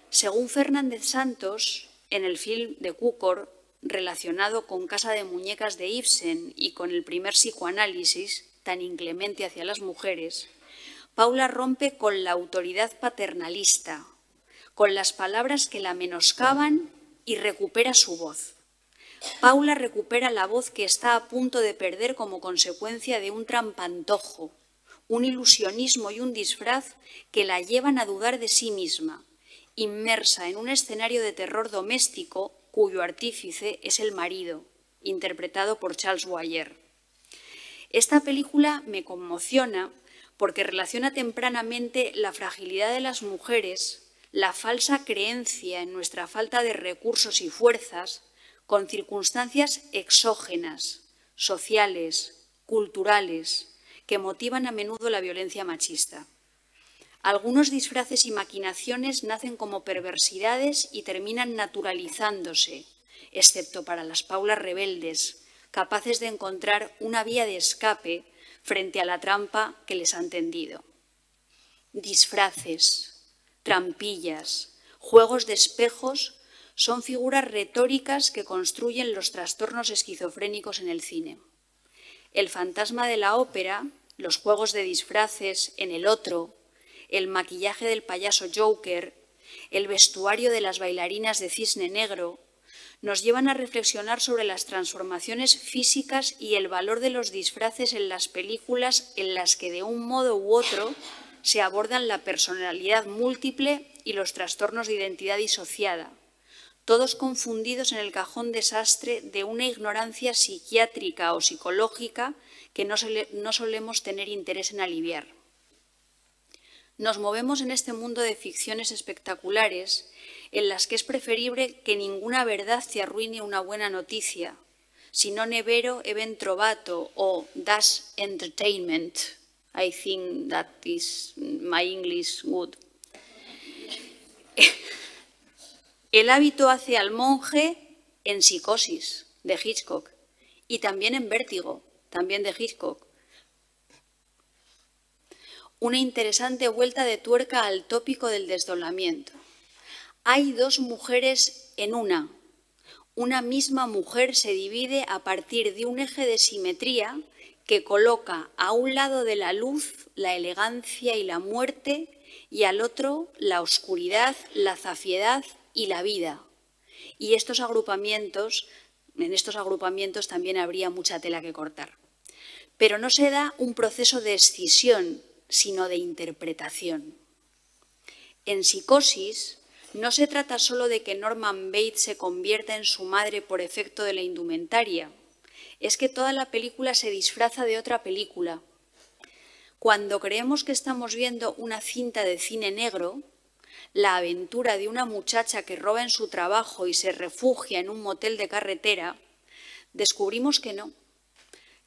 Según Fernández Santos, en el film de Cukor, relacionado con Casa de Muñecas de Ibsen y con el primer psicoanálisis, tan inclemente hacia las mujeres, Paula rompe con la autoridad paternalista, con las palabras que la menoscaban y recupera su voz. Paula recupera la voz que está a punto de perder como consecuencia de un trampantojo, un ilusionismo y un disfraz que la llevan a dudar de sí misma, inmersa en un escenario de terror doméstico cuyo artífice es el marido, interpretado por Charles Boyer. Esta película me conmociona porque relaciona tempranamente la fragilidad de las mujeres, la falsa creencia en nuestra falta de recursos y fuerzas, con circunstancias exógenas, sociales, culturales, que motivan a menudo la violencia machista. Algunos disfraces y maquinaciones nacen como perversidades y terminan naturalizándose, excepto para las Paulas rebeldes, capaces de encontrar una vía de escape frente a la trampa que les han tendido. Disfraces, trampillas, juegos de espejos son figuras retóricas que construyen los trastornos esquizofrénicos en el cine. El fantasma de la ópera, los juegos de disfraces en El Otro, el maquillaje del payaso Joker, el vestuario de las bailarinas de Cisne Negro, nos llevan a reflexionar sobre las transformaciones físicas y el valor de los disfraces en las películas en las que de un modo u otro se abordan la personalidad múltiple y los trastornos de identidad disociada, todos confundidos en el cajón desastre de una ignorancia psiquiátrica o psicológica que no solemos tener interés en aliviar. Nos movemos en este mundo de ficciones espectaculares en las que es preferible que ninguna verdad te arruine una buena noticia, si non è vero è ben trovato o das entertainment. I think that is my English good. El hábito hace al monje en Psicosis, de Hitchcock, y también en Vértigo, también de Hitchcock. Una interesante vuelta de tuerca al tópico del desdoblamiento. Hay dos mujeres en una. Una misma mujer se divide a partir de un eje de simetría que coloca a un lado de la luz, la elegancia y la muerte, y al otro la oscuridad, la zafiedad y la vida. Y en estos agrupamientos también habría mucha tela que cortar. Pero no se da un proceso de escisión, sino de interpretación. En Psicosis no se trata solo de que Norman Bates se convierta en su madre por efecto de la indumentaria, es que toda la película se disfraza de otra película. Cuando creemos que estamos viendo una cinta de cine negro, la aventura de una muchacha que roba en su trabajo y se refugia en un motel de carretera, descubrimos que no,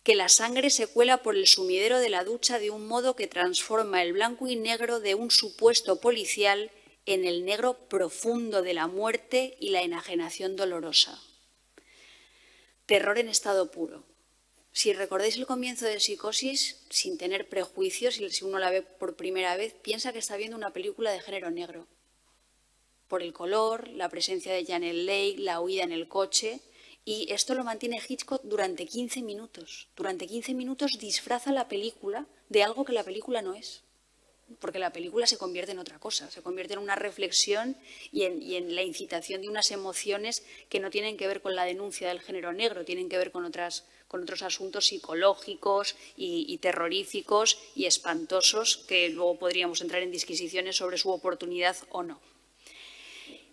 que la sangre se cuela por el sumidero de la ducha de un modo que transforma el blanco y negro de un supuesto policial en el negro profundo de la muerte y la enajenación dolorosa. Terror en estado puro. Si recordáis el comienzo de Psicosis, sin tener prejuicios, y si uno la ve por primera vez, piensa que está viendo una película de género negro. Por el color, la presencia de Janet Leigh, la huida en el coche, y esto lo mantiene Hitchcock durante 15 minutos. Durante 15 minutos disfraza la película de algo que la película no es. Porque la película se convierte en otra cosa, se convierte en una reflexión y en la incitación de unas emociones que no tienen que ver con la denuncia del género negro, tienen que ver con otros asuntos psicológicos y terroríficos y espantosos que luego podríamos entrar en disquisiciones sobre su oportunidad o no.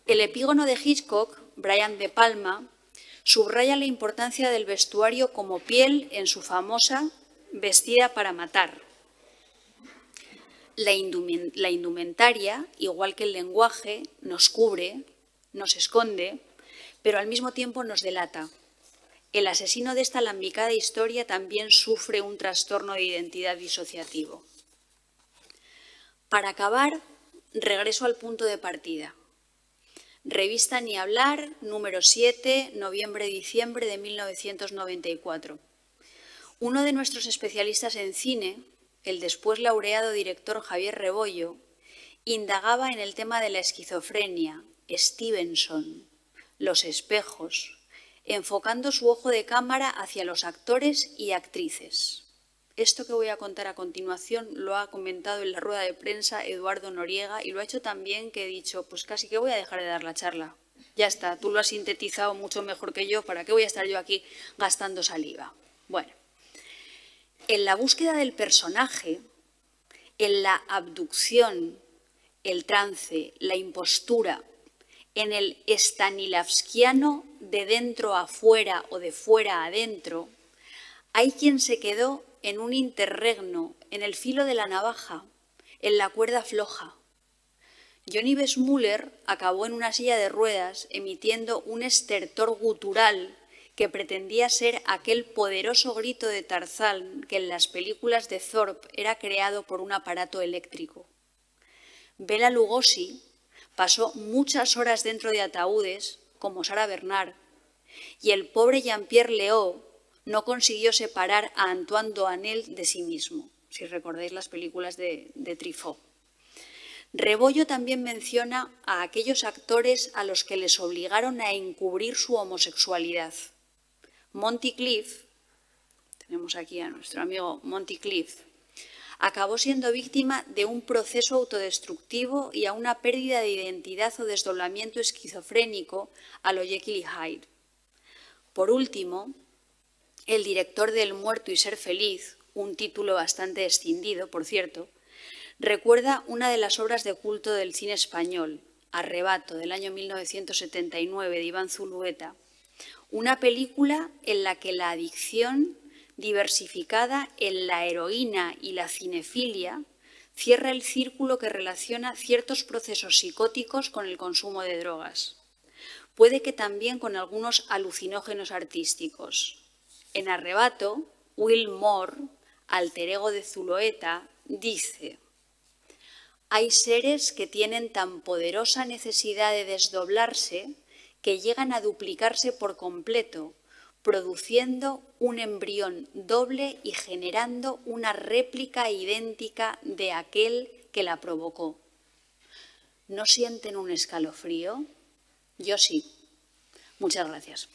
El epígono de Hitchcock, Brian De Palma, subraya la importancia del vestuario como piel en su famosa Vestida para matar. La indumentaria, igual que el lenguaje, nos cubre, nos esconde, pero al mismo tiempo nos delata. El asesino de esta alambicada historia también sufre un trastorno de identidad disociativo. Para acabar, regreso al punto de partida. Revista Ni Hablar, número 7, noviembre-diciembre de 1994. Uno de nuestros especialistas en cine, el después laureado director Javier Rebollo, indagaba en el tema de la esquizofrenia, Stevenson, los espejos, enfocando su ojo de cámara hacia los actores y actrices. Esto que voy a contar a continuación lo ha comentado en la rueda de prensa Eduardo Noriega y lo ha hecho tan bien que he dicho, pues casi que voy a dejar de dar la charla. Ya está, tú lo has sintetizado mucho mejor que yo, ¿para qué voy a estar yo aquí gastando saliva? Bueno. En la búsqueda del personaje, en la abducción, el trance, la impostura, en el stanilavskiano de dentro a fuera o de fuera a adentro, hay quien se quedó en un interregno, en el filo de la navaja, en la cuerda floja. Johnny Weissmuller acabó en una silla de ruedas emitiendo un estertor gutural que pretendía ser aquel poderoso grito de Tarzán que en las películas de Thorpe era creado por un aparato eléctrico. Bela Lugosi pasó muchas horas dentro de ataúdes, como Sarah Bernhardt, y el pobre Jean-Pierre Léaud no consiguió separar a Antoine Doinel de sí mismo, si recordáis las películas de Truffaut. Rebollo también menciona a aquellos actores a los que les obligaron a encubrir su homosexualidad. Monty Clift, tenemos aquí a nuestro amigo Monty Clift, acabó siendo víctima de un proceso autodestructivo y a una pérdida de identidad o desdoblamiento esquizofrénico a lo Jekyll y Hyde. Por último, el director de El muerto y ser feliz, un título bastante escindido, por cierto, recuerda una de las obras de culto del cine español, Arrebato, del año 1979, de Iván Zulueta, una película en la que la adicción, diversificada en la heroína y la cinefilia, cierra el círculo que relaciona ciertos procesos psicóticos con el consumo de drogas. Puede que también con algunos alucinógenos artísticos. En Arrebato, Will Moore, alter ego de Zulueta, dice: hay seres que tienen tan poderosa necesidad de desdoblarse que llegan a duplicarse por completo, produciendo un embrión doble y generando una réplica idéntica de aquel que la provocó. ¿No sienten un escalofrío? Yo sí. Muchas gracias.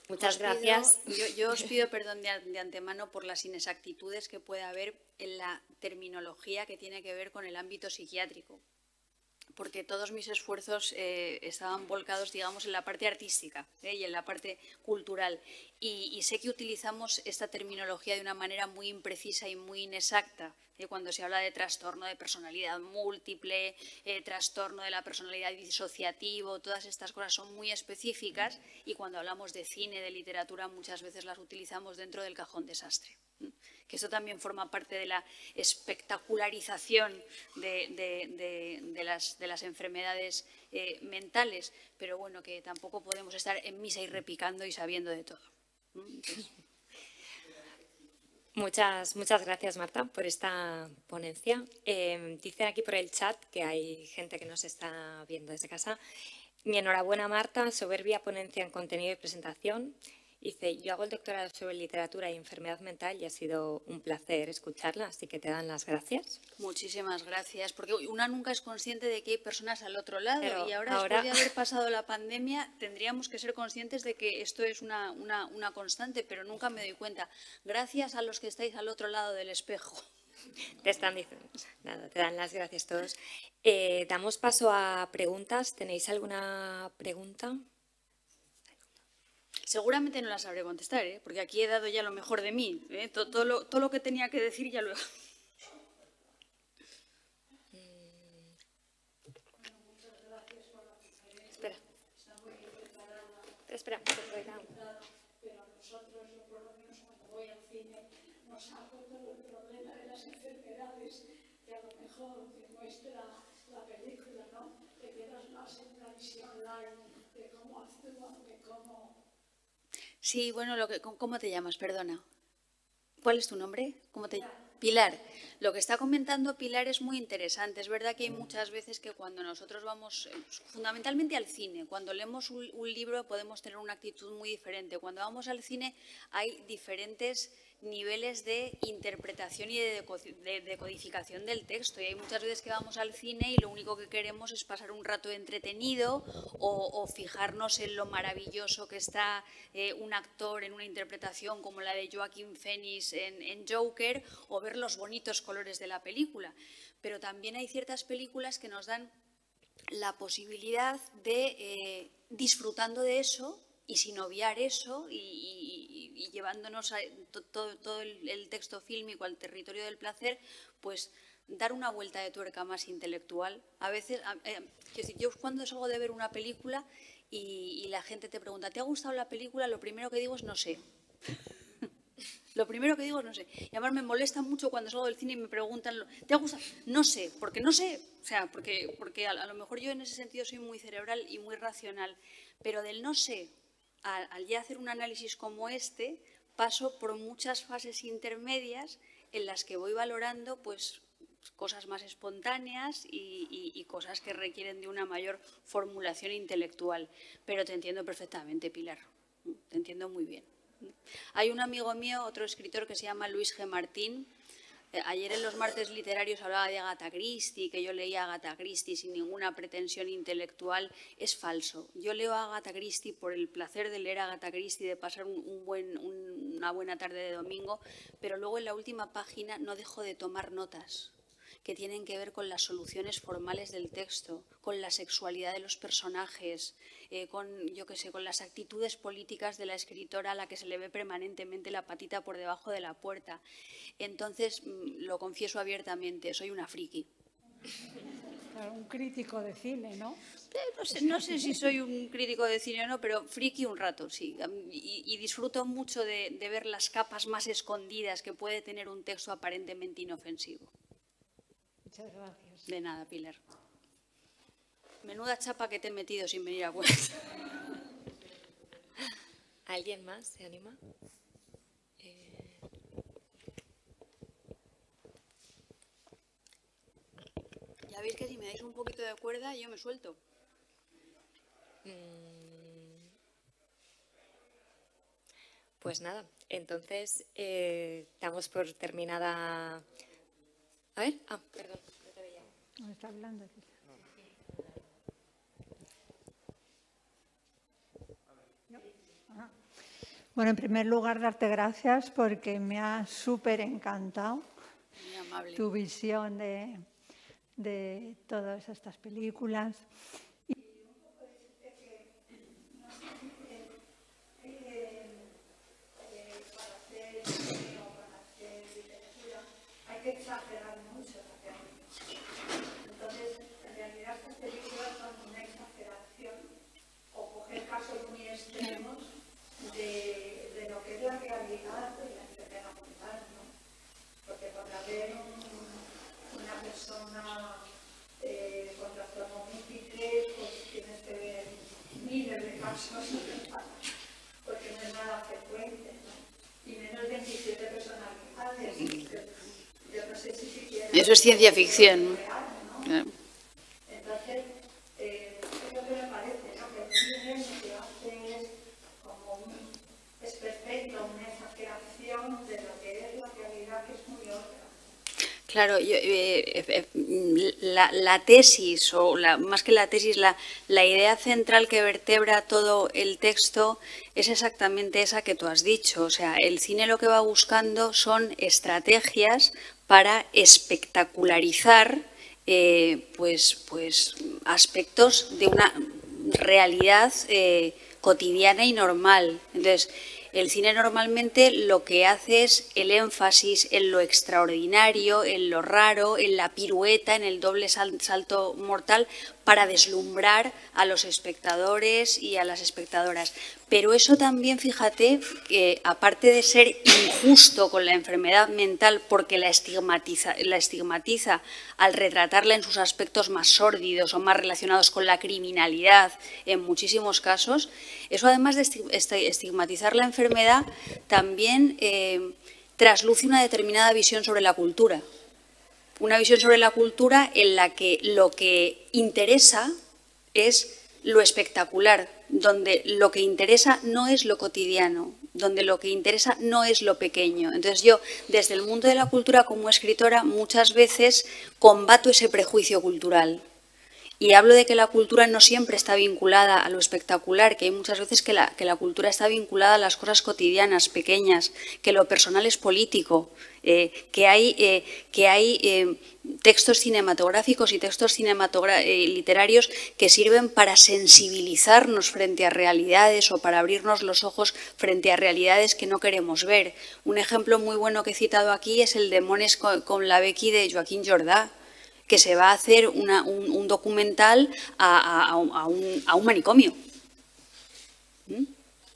Muchas gracias. Yo os pido perdón de antemano por las inexactitudes que puede haber en la terminología que tiene que ver con el ámbito psiquiátrico. porque todos mis esfuerzos estaban volcados, digamos, en la parte artística y en la parte cultural. Y sé que utilizamos esta terminología de una manera muy imprecisa y muy inexacta. Cuando se habla de trastorno de personalidad múltiple, trastorno de la personalidad disociativo, todas estas cosas son muy específicas y cuando hablamos de cine, de literatura, muchas veces las utilizamos dentro del cajón desastre. Que esto también forma parte de la espectacularización de las enfermedades mentales, pero bueno, que tampoco podemos estar en misa y repicando y sabiendo de todo. Entonces, Muchas gracias, Marta, por esta ponencia. Dicen aquí por el chat que hay gente que nos está viendo desde casa. Mi enhorabuena, Marta, soberbia ponencia en contenido y presentación. Dice, yo hago el doctorado sobre literatura y enfermedad mental y ha sido un placer escucharla, así que te dan las gracias. Muchísimas gracias, porque una nunca es consciente de que hay personas al otro lado. Pero y ahora, después de haber pasado la pandemia, tendríamos que ser conscientes de que esto es una constante, pero nunca me doy cuenta. Gracias a los que estáis al otro lado del espejo. Te están diciendo, nada, te dan las gracias todos. Damos paso a preguntas. ¿Tenéis alguna pregunta? Seguramente no la sabré contestar, porque aquí he dado ya lo mejor de mí. Todo lo que tenía que decir ya lo he... Espera. Pero a nosotros, yo por lo menos cuando voy al cine, nos saco todo el problema de las enfermedades que a lo mejor te muestra la película, ¿no? Te quedas más en una visión live de cómo actúan, de cómo... Sí, bueno, ¿cómo te llamas? Perdona. ¿Cuál es tu nombre? ¿Cómo te llamas? Pilar. Lo que está comentando Pilar es muy interesante. Es verdad que hay muchas veces que cuando nosotros vamos, fundamentalmente al cine, cuando leemos un libro podemos tener una actitud muy diferente. Cuando vamos al cine hay diferentes niveles de interpretación y de decodificación del texto. Y hay muchas veces que vamos al cine y lo único que queremos es pasar un rato entretenido o fijarnos en lo maravilloso que está un actor en una interpretación como la de Joaquin Phoenix en Joker, o ver los bonitos colores de la película. Pero también hay ciertas películas que nos dan la posibilidad de, disfrutando de eso y sin obviar eso y llevándonos a todo el texto fílmico al territorio del placer, pues dar una vuelta de tuerca más intelectual. A veces, yo cuando salgo de ver una película y la gente te pregunta, ¿te ha gustado la película? Lo primero que digo es no sé. Lo primero que digo es no sé. Y además me molesta mucho cuando salgo del cine y me preguntan, ¿te ha gustado? No sé, porque no sé. O sea, porque a lo mejor yo en ese sentido soy muy cerebral y muy racional. Pero del no sé, al ya hacer un análisis como este, paso por muchas fases intermedias en las que voy valorando pues cosas más espontáneas y cosas que requieren de una mayor formulación intelectual. Pero te entiendo perfectamente, Pilar. Te entiendo muy bien. Hay un amigo mío, otro escritor que se llama Luis G. Martín. Ayer en los martes literarios hablaba de Agatha Christie, que yo leía a Agatha Christie sin ninguna pretensión intelectual. Es falso. Yo leo a Agatha Christie por el placer de leer a Agatha Christie, de pasar una buena tarde de domingo, pero luego en la última página no dejo de tomar notas que tienen que ver con las soluciones formales del texto, con la sexualidad de los personajes, con las actitudes políticas de la escritora a la que se le ve permanentemente la patita por debajo de la puerta. Entonces, lo confieso abiertamente, soy una friki. Claro, un crítico de cine, ¿no? No sé si soy un crítico de cine o no, pero friki un rato, sí. Y disfruto mucho de ver las capas más escondidas que puede tener un texto aparentemente inofensivo. Muchas gracias. De nada, Pilar. Menuda chapa que te he metido sin venir a cuenta. ¿Alguien más se anima? Ya veis que si me dais un poquito de cuerda, yo me suelto. Pues nada, entonces damos por terminada... A ver, perdón, no te veía. No está hablando. Bueno, en primer lugar, darte gracias porque me ha súper encantado tu visión de de todas estas películas. Hay que exagerar mucho también. Entonces, en realidad estas películas son una exageración o coger casos muy extremos de lo que es la realidad de la enfermedad mental, ¿no? Porque para ver una persona con trastorno múltiple, pues tienes que ver miles de casos, porque no es nada frecuente, ¿no? Y menos 27 personalidades. Yo no sé si siquiera... Eso es ciencia ficción, real, ¿no? Claro. Entonces, es lo que me parece, ¿no? Que el cine lo que hace es como es perfecto, una exageración de lo que es la realidad, que es muy otra. Claro, la tesis, o más que la tesis, la idea central que vertebra todo el texto es exactamente esa que tú has dicho. O sea, el cine lo que va buscando son estrategias para espectacularizar pues aspectos de una realidad cotidiana y normal. Entonces, el cine normalmente lo que hace es el énfasis en lo extraordinario, en lo raro, en la pirueta, en el doble salto mortal para deslumbrar a los espectadores y a las espectadoras. Pero eso también, fíjate, que aparte de ser injusto con la enfermedad mental porque la estigmatiza al retratarla en sus aspectos más sórdidos o más relacionados con la criminalidad en muchísimos casos, eso además de estigmatizar la enfermedad también trasluce una determinada visión sobre la cultura. Una visión sobre la cultura en la que lo que interesa es lo espectacular, donde lo que interesa no es lo cotidiano, donde lo que interesa no es lo pequeño. Entonces yo, desde el mundo de la cultura como escritora, muchas veces combato ese prejuicio cultural. Y hablo de que la cultura no siempre está vinculada a lo espectacular, que hay muchas veces que la cultura está vinculada a las cosas cotidianas, pequeñas, que lo personal es político, que hay textos cinematográficos y textos literarios que sirven para sensibilizarnos frente a realidades o para abrirnos los ojos frente a realidades que no queremos ver. Un ejemplo muy bueno que he citado aquí es el de Mones con la Becky de Joaquín Jordà, que se va a hacer un documental a un manicomio.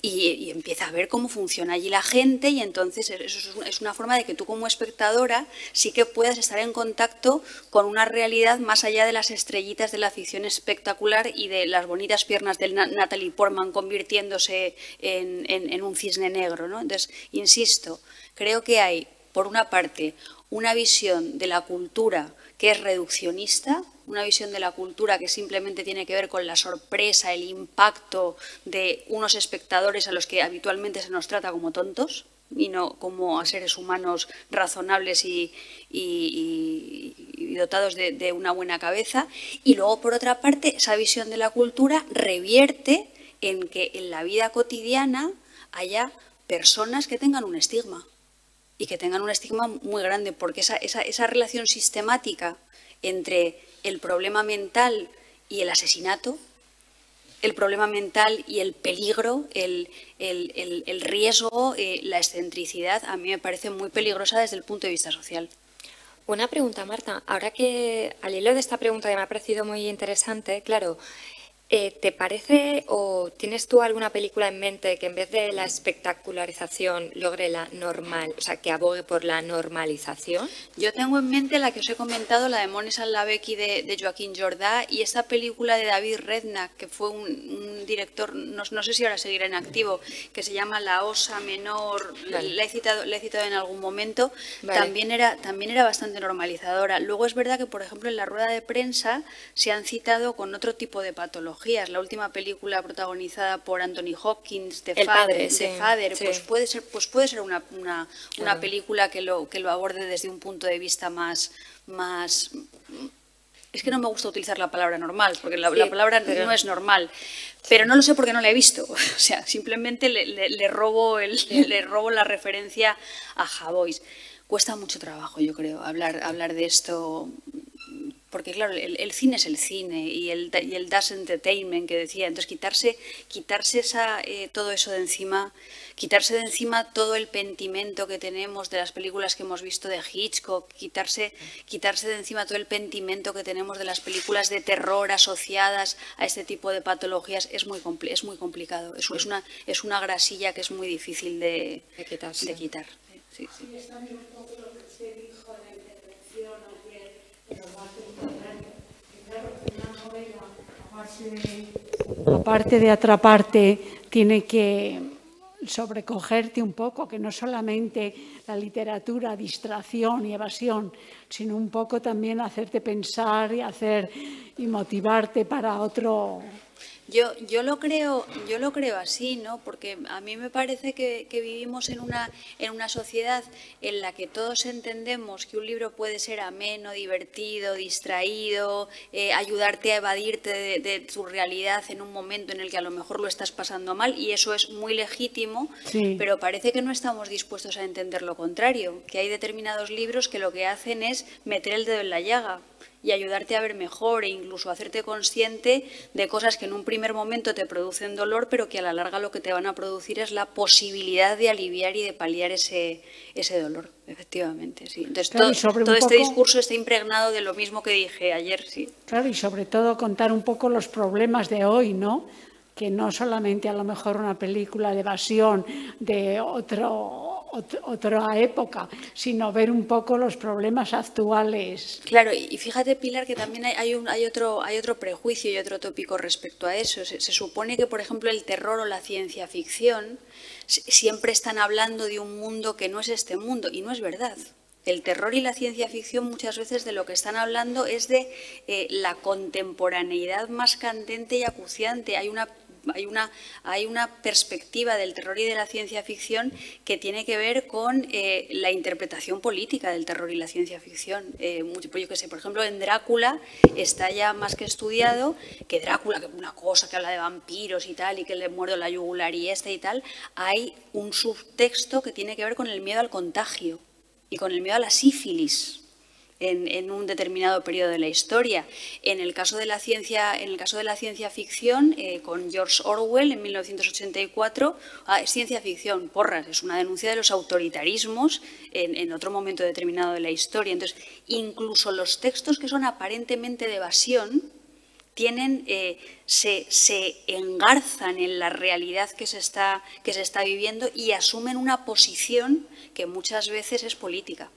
Y empieza a ver cómo funciona allí la gente, y entonces eso es una forma de que tú como espectadora sí que puedas estar en contacto con una realidad más allá de las estrellitas de la ficción espectacular y de las bonitas piernas de Natalie Portman convirtiéndose en un cisne negro, ¿no? Entonces, insisto, creo que hay, por una parte, una visión de la cultura que es reduccionista, una visión de la cultura que simplemente tiene que ver con la sorpresa, el impacto de unos espectadores a los que habitualmente se nos trata como tontos y no como a seres humanos razonables y dotados de una buena cabeza. Y luego, por otra parte, esa visión de la cultura revierte en que en la vida cotidiana haya personas que tengan un estigma. Y que tengan un estigma muy grande, porque esa relación sistemática entre el problema mental y el asesinato, el problema mental y el peligro, el riesgo, la excentricidad, a mí me parece muy peligrosa desde el punto de vista social. Una pregunta, Marta. Ahora que al hilo de esta pregunta que me ha parecido muy interesante, claro, ¿te parece o tienes tú alguna película en mente que en vez de la espectacularización logre la o sea, que abogue por la normalización? Yo tengo en mente la que os he comentado, la de Mones amb la Becky de Joaquín Jordà, y esta película de David Redknapp, que fue un director, no sé si ahora seguirá en activo, que se llama La Osa Menor. Vale. La he citado en algún momento. Vale. También era bastante normalizadora. Luego es verdad que, por ejemplo, en la rueda de prensa se han citado con otro tipo de patologías. La última película protagonizada por Anthony Hopkins, The Father, sí. Pues puede ser una película que lo aborde desde un punto de vista más... Es que no me gusta utilizar la palabra normal, porque la palabra no es normal. Pero no lo sé porque no la he visto. O sea, simplemente le robo la referencia a Javois. Cuesta mucho trabajo, yo creo, hablar de esto Porque, claro, el cine es el cine y el das entertainment que decía. Entonces, quitarse todo eso de encima, quitarse de encima todo el pentimento que tenemos de las películas que hemos visto de Hitchcock, quitarse de encima todo el pentimento que tenemos de las películas de terror asociadas a este tipo de patologías es muy complicado. Es una grasilla que es muy difícil de quitar. Sí. Sí, está bien un poco lo que usted dijo de la intervención ayer en el debate literario, que claro, una novela, aparte de atraparte, tiene que sobrecogerte un poco, que no solamente la literatura, distracción y evasión, sino un poco también hacerte pensar y motivarte para otro. Yo lo creo así, ¿no? Porque a mí me parece que vivimos en una sociedad en la que todos entendemos que un libro puede ser ameno, divertido, distraído, ayudarte a evadirte de tu realidad en un momento en el que a lo mejor lo estás pasando mal, y eso es muy legítimo, sí. Pero parece que no estamos dispuestos a entender lo contrario, que hay determinados libros que lo que hacen es meter el dedo en la llaga y ayudarte a ver mejor e incluso hacerte consciente de cosas que en un primer momento te producen dolor, pero que a la larga lo que te van a producir es la posibilidad de aliviar y de paliar ese dolor, efectivamente. Sí. Entonces, claro, todo este discurso está impregnado de lo mismo que dije ayer. Sí. Claro, y sobre todo contar un poco los problemas de hoy, ¿no? Que no solamente a lo mejor una película de evasión de otra época, sino ver un poco los problemas actuales. Claro, y fíjate, Pilar, que también hay otro prejuicio y otro tópico respecto a eso. Se supone que, por ejemplo, el terror o la ciencia ficción siempre están hablando de un mundo que no es este mundo, y no es verdad. El terror y la ciencia ficción muchas veces de lo que están hablando es de la contemporaneidad más candente y acuciante. Hay una perspectiva del terror y de la ciencia ficción que tiene que ver con la interpretación política del terror y la ciencia ficción. Yo qué sé, por ejemplo, en Drácula está ya más que estudiado que Drácula, que es una cosa que habla de vampiros y tal, y que le muerdo la yugular y tal, hay un subtexto que tiene que ver con el miedo al contagio y con el miedo a la sífilis en un determinado periodo de la historia. En el caso de la ciencia ficción, con George Orwell en 1984, es ciencia ficción, porras, es una denuncia de los autoritarismos en otro momento determinado de la historia. Entonces, incluso los textos que son aparentemente de evasión se engarzan en la realidad que se está viviendo y asumen una posición que muchas veces es política.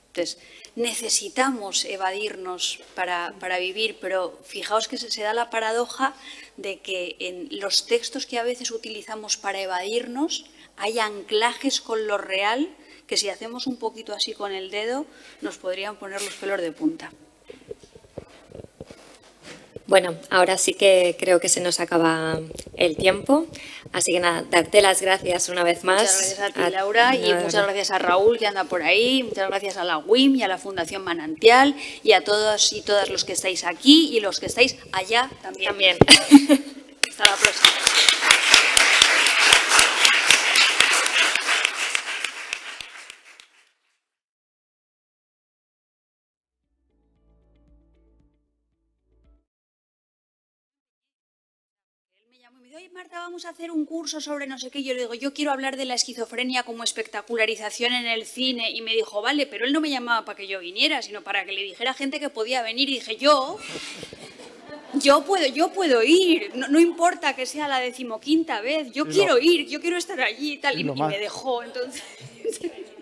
Entonces, necesitamos evadirnos para vivir, pero fijaos que se da la paradoja de que en los textos que a veces utilizamos para evadirnos hay anclajes con lo real que, si hacemos un poquito así con el dedo, nos podrían poner los pelos de punta. Bueno, ahora sí que creo que se nos acaba el tiempo, así que nada, darte las gracias una vez más. Muchas gracias a ti, Laura, y muchas gracias a Raúl, que anda por ahí, muchas gracias a la UIM y a la Fundación Manantial, y a todos y todas los que estáis aquí y los que estáis allá también. Hasta la próxima. Oye, Marta, vamos a hacer un curso sobre no sé qué. Yo le digo, yo quiero hablar de la esquizofrenia como espectacularización en el cine. Y me dijo, vale, pero él no me llamaba para que yo viniera, sino para que le dijera a gente que podía venir. Y dije, yo puedo ir. No importa que sea la 15ª vez. Yo quiero ir, yo quiero estar allí y tal. Y me dejó, entonces...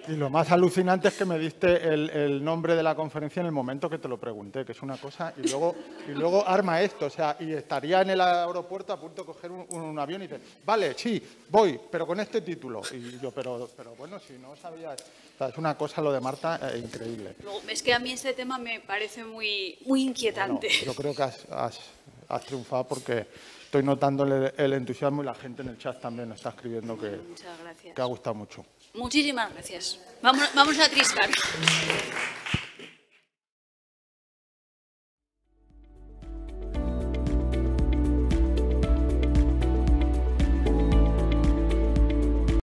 Y lo más alucinante es que me diste el nombre de la conferencia en el momento que te lo pregunté, que es una cosa, y luego arma esto, o sea, y estaría en el aeropuerto a punto de coger un avión y dice, vale, sí, voy, pero con este título. Y yo, pero bueno, si no sabía, o sea, es una cosa lo de Marta increíble. Es que a mí este tema me parece muy inquietante. Bueno, yo creo que has triunfado porque estoy notando el entusiasmo y la gente en el chat también nos está escribiendo que ha gustado mucho. Muchísimas gracias. Vamos a triscar.